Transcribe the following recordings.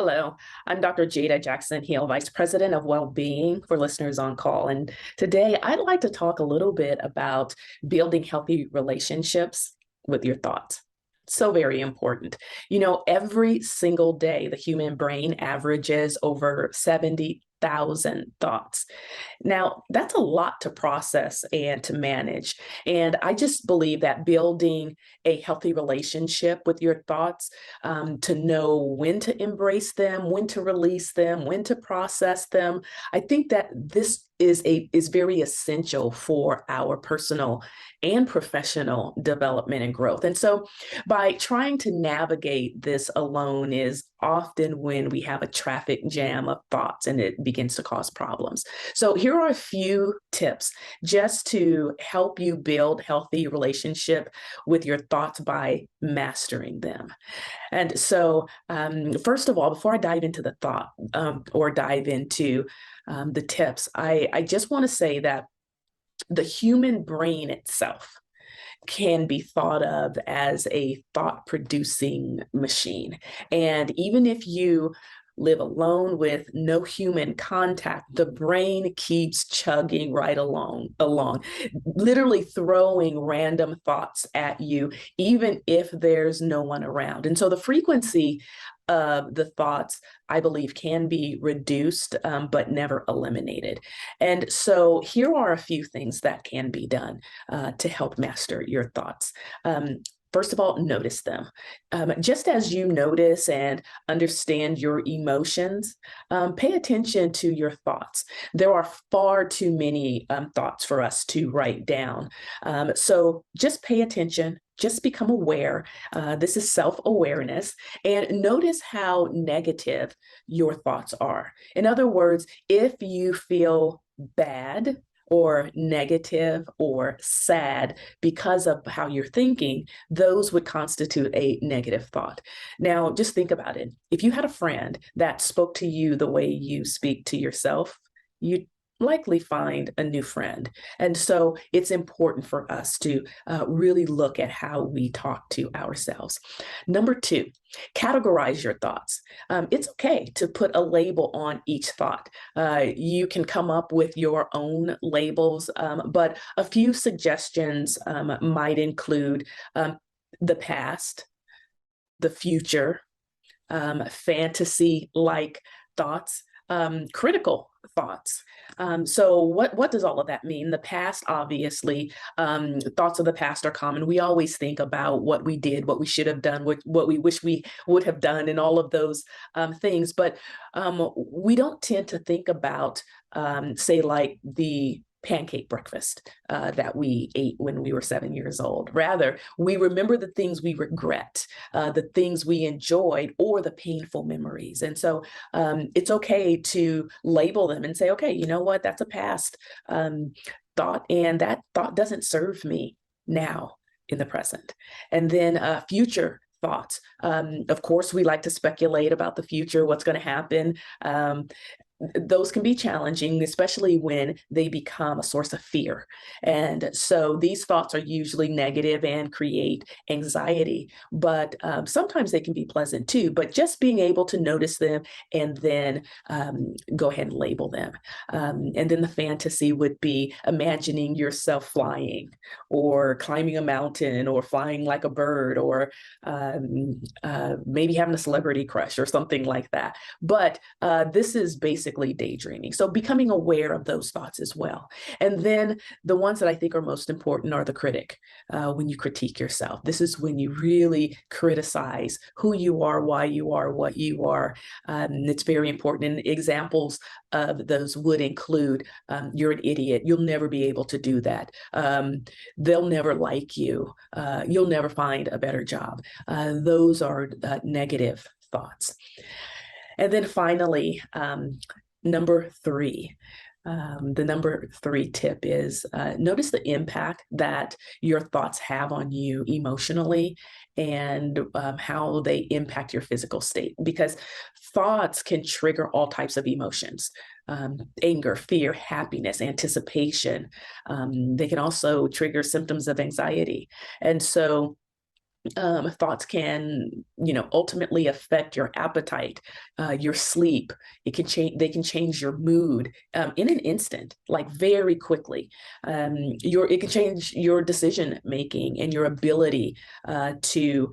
Hello, I'm Dr. Jada Jackson Hill, Vice President of Wellbeing for Listeners on Call. And today I'd like to talk a little bit about building healthy relationships with your thoughts. So very important. Every single day, the human brain averages over 70,000 thoughts. Now, that's a lot to process and to manage. And I just believe that building a healthy relationship with your thoughts, to know when to embrace them, when to release them, when to process them, I think that this is very essential for our personal and professional development and growth. And so by trying to navigate this alone is often when we have a traffic jam of thoughts and it begins to cause problems. So here are a few tips just to help you build healthy relationship with your thoughts by mastering them. And so, first of all, before I dive into the thought or dive into the tips, I just want to say that the human brain itself can be thought of as a thought producing machine. And even if you live alone with no human contact, the brain keeps chugging right along, literally throwing random thoughts at you, even if there's no one around. And so the frequency of the thoughts, I believe, can be reduced, but never eliminated. And so here are a few things that can be done to help master your thoughts. First of all, notice them. Just as you notice and understand your emotions, pay attention to your thoughts. There are far too many thoughts for us to write down. So just pay attention, just become aware. This is self-awareness, and notice how negative your thoughts are. In other words, if you feel bad, or negative or sad because of how you're thinking, those would constitute a negative thought. Now, just think about it. If you had a friend that spoke to you the way you speak to yourself, you'd likely find a new friend. And so it's important for us to really look at how we talk to ourselves. Number two, categorize your thoughts. It's okay to put a label on each thought. You can come up with your own labels, but a few suggestions might include the past, the future, fantasy-like thoughts, critical thoughts. So what does all of that mean? The past, obviously, thoughts of the past are common. We always think about what we did, what we should have done, what we wish we would have done, and all of those things. But we don't tend to think about, say, like the pancake breakfast that we ate when we were 7 years old. Rather, we remember the things we regret, the things we enjoyed, or the painful memories. And so it's okay to label them and say, okay, you know what, that's a past thought, and that thought doesn't serve me now in the present. And then future thoughts. Of course, we like to speculate about the future, what's going to happen. Those can be challenging, especially when they become a source of fear. And so these thoughts are usually negative and create anxiety, but sometimes they can be pleasant too. But just being able to notice them and then go ahead and label them. And then the fantasy would be imagining yourself flying or climbing a mountain or flying like a bird or maybe having a celebrity crush or something like that. But this is basically daydreaming. So becoming aware of those thoughts as well. And then the ones that I think are most important are the critic. When you critique yourself, this is when you really criticize who you are, why you are, what you are. It's very important. And examples of those would include, you're an idiot. You'll never be able to do that. They'll never like you. You'll never find a better job. Those are negative thoughts. And then finally, number three, the number three tip is notice the impact that your thoughts have on you emotionally and how they impact your physical state, because thoughts can trigger all types of emotions. Anger, fear, happiness, anticipation. They can also trigger symptoms of anxiety. And so Thoughts can, ultimately affect your appetite, your sleep. It can change. They can change your mood in an instant, like very quickly. It can change your decision making and your ability to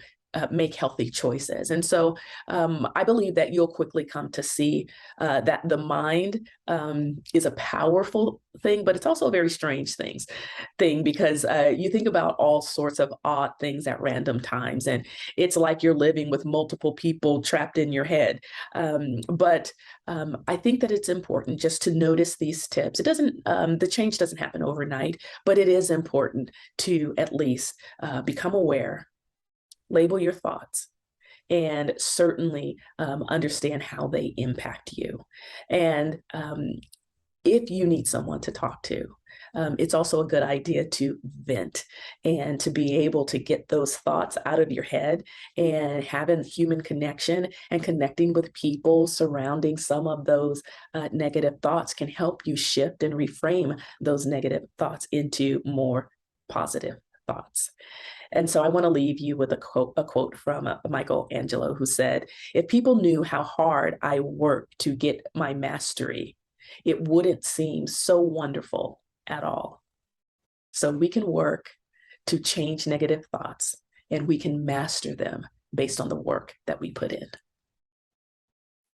make healthy choices. And so I believe that you'll quickly come to see that the mind is a powerful thing, but it's also a very strange thing because you think about all sorts of odd things at random times, and it's like you're living with multiple people trapped in your head. But I think that it's important just to notice these tips. It doesn't, the change doesn't happen overnight, but it is important to at least become aware, label your thoughts, and certainly understand how they impact you. And if you need someone to talk to, it's also a good idea to vent and to be able to get those thoughts out of your head, and having human connection and connecting with people surrounding some of those negative thoughts can help you shift and reframe those negative thoughts into more positive thoughts. And so I want to leave you with a quote from Michelangelo, who said, "If people knew how hard I worked to get my mastery, it wouldn't seem so wonderful at all." So we can work to change negative thoughts, and we can master them based on the work that we put in.